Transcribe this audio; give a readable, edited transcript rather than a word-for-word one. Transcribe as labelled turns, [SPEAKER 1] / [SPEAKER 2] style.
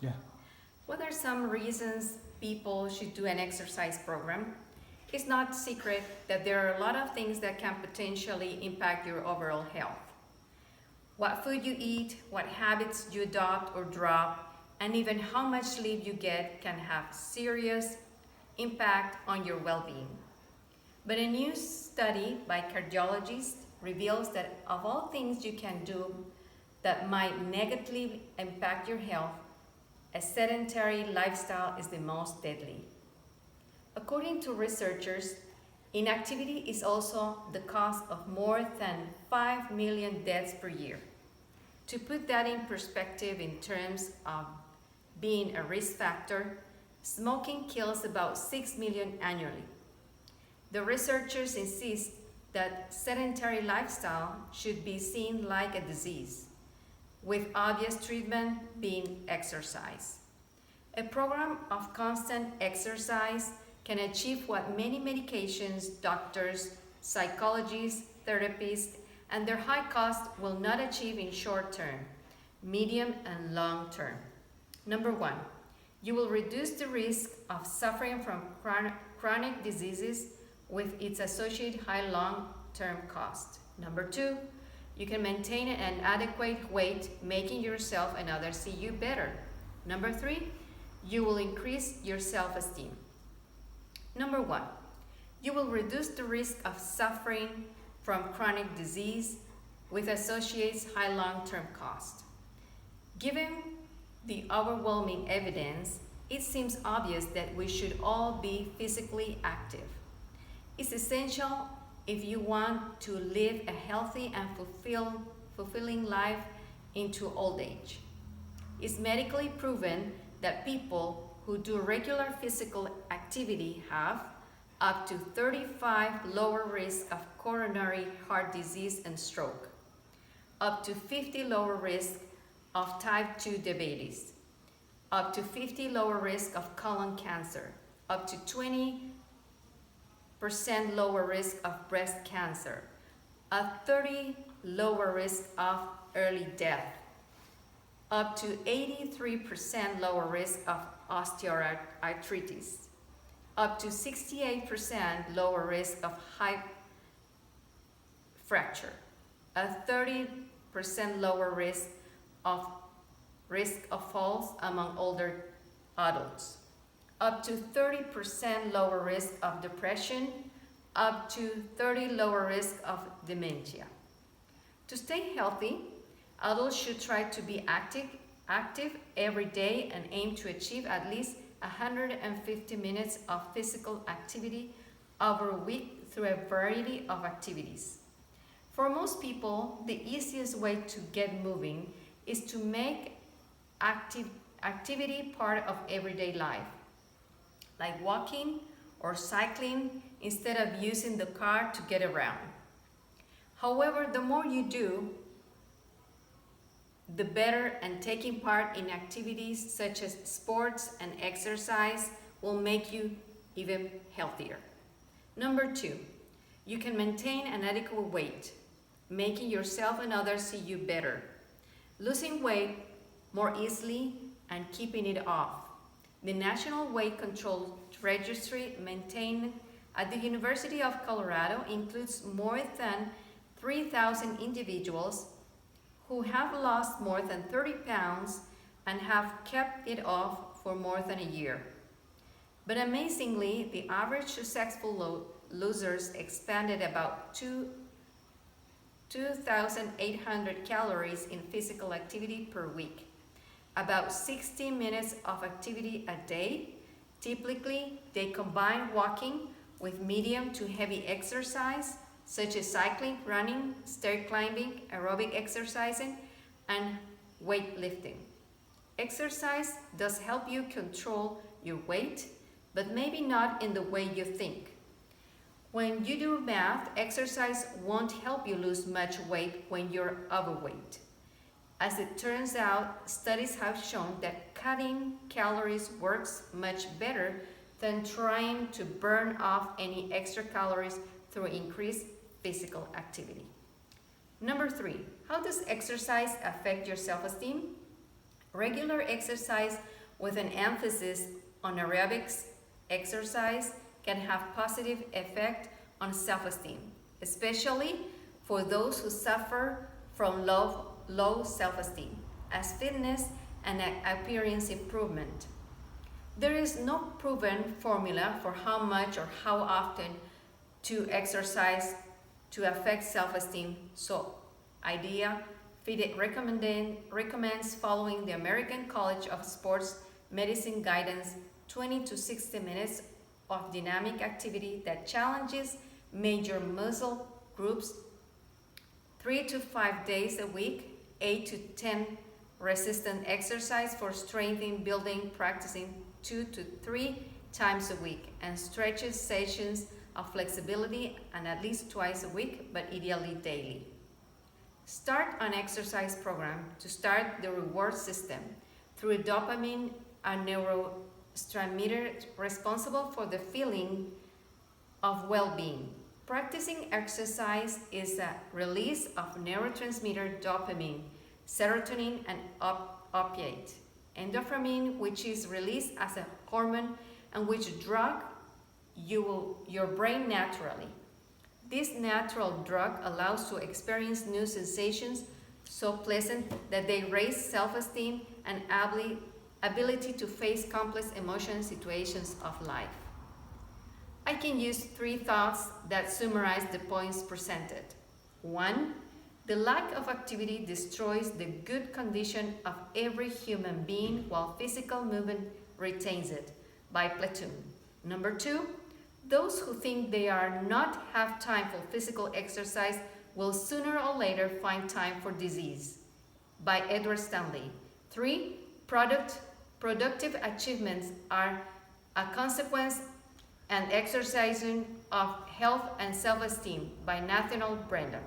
[SPEAKER 1] Yeah.
[SPEAKER 2] What are some reasons people should do an exercise program? It's not secret that there are a lot of things that can potentially impact your overall health. What food you eat, what habits you adopt or drop, and even how much sleep you get can have serious impact on your well-being. But a new study by cardiologists reveals that of all things you can do that might negatively impact your health, a sedentary lifestyle is the most deadly. According to researchers, inactivity is also the cause of more than 5 million deaths per year. To put that in perspective in terms of being a risk factor, smoking kills about 6 million annually. The researchers insist that sedentary lifestyle should be seen like a disease, with obvious treatment being exercise. A program of constant exercise can achieve what many medications, doctors, psychologists, therapists, and their high cost will not achieve in short term, medium, and long term. Number one, you will reduce the risk of suffering from chronic diseases with its associated high long-term cost. Number two, you can maintain an adequate weight, making yourself and others see you better. Number three, you will increase your self-esteem. Number one, you will reduce the risk of suffering from chronic disease with associated high long-term cost. Given the overwhelming evidence, it seems obvious that we should all be physically active. It's essential if you want to live a healthy and fulfilling life into old age. It's medically proven that people who do regular physical activity have up to 35 lower risk of coronary heart disease and stroke, up to 50 lower risk of type 2 diabetes, up to 50 lower risk of colon cancer, up to 20% lower risk of breast cancer, a 30 lower risk of early death, up to 83% lower risk of osteoarthritis, up to 68% lower risk of hip fracture, a 30% lower risk of falls among older adults, up to 30% lower risk of depression, up to 30 lower risk of dementia. To stay healthy, adults should try to be active every day and aim to achieve at least 150 minutes of physical activity over a week through a variety of activities. For most people, the easiest way to get moving is to make activity part of everyday life, like walking or cycling instead of using the car to get around. However, the more you do, the better, and taking part in activities such as sports and exercise will make you even healthier. Number two, you can maintain an adequate weight, making yourself and others see you better, losing weight more easily and keeping it off. The National Weight Control Registry maintained at the University of Colorado includes more than 3,000 individuals who have lost more than 30 pounds and have kept it off for more than a year. But amazingly, the average successful losers expended about 2,800 calories in physical activity per week, about 60 minutes of activity a day. Typically, they combine walking with medium to heavy exercise, such as cycling, running, stair climbing, aerobic exercising, and weightlifting. Exercise does help you control your weight, but maybe not in the way you think. When you do math, exercise won't help you lose much weight when you're overweight. As it turns out, studies have shown that cutting calories works much better than trying to burn off any extra calories through increased physical activity. Number three, how does exercise affect your self-esteem? Regular exercise with an emphasis on aerobics exercise can have positive effect on self-esteem, especially for those who suffer from low self-esteem, as fitness and appearance improvement. There is no proven formula for how much or how often to exercise to affect self-esteem, so IDEA recommends following the American College of Sports Medicine guidance 20 to 60 minutes of dynamic activity that challenges major muscle groups 3 to 5 days a week, 8 to 10 resistant exercise for strengthening building, practicing 2 to 3 times a week, and stretches sessions of flexibility and at least twice a week, but ideally daily. Start an exercise program to start the reward system through dopamine, a neurotransmitter responsible for the feeling of well-being. Practicing exercise is a release of neurotransmitter dopamine, serotonin, and opiate. Endorphin, which is released as a hormone and which drug your brain naturally. This natural drug allows to experience new sensations so pleasant that they raise self-esteem and ability to face complex emotional situations of life. I can use 3 thoughts that summarize the points presented. 1. The lack of activity destroys the good condition of every human being while physical movement retains it, by Platoon. Number 2. Those who think they are not have time for physical exercise will sooner or later find time for disease, by Edward Stanley. 3. Productive achievements are a consequence and exercising of health and self-esteem, by Nathaniel Brenda.